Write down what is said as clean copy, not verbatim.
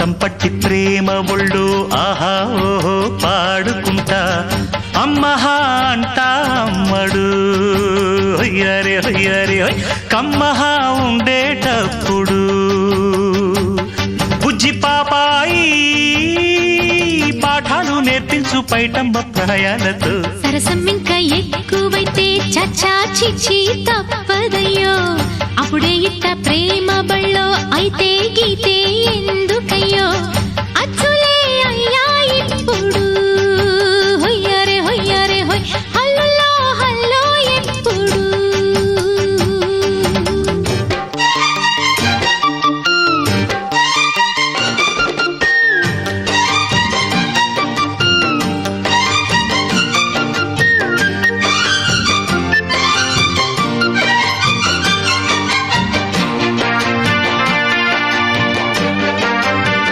పట్టం పట్టి ప్రేమ ఒళ్ళు ఆహా ఓహో పాడుకుంటా అమ్మహా అంటా అమ్మడు హొయ్యరే హొయ్యరే కమ్మహా ఉండేటప్పుడు బుజ్జి పాపాయి పాఠాలు నేర్పించు పైటమ్మ ప్రాయాలతో సరసం ఇంకా ఎక్కువైతే చచ్చా చిచ్చి తప్పదయ్యో అప్పుడే ఇట్ట ప్రేమ బళ్ళో అయితే గీతే ఎందు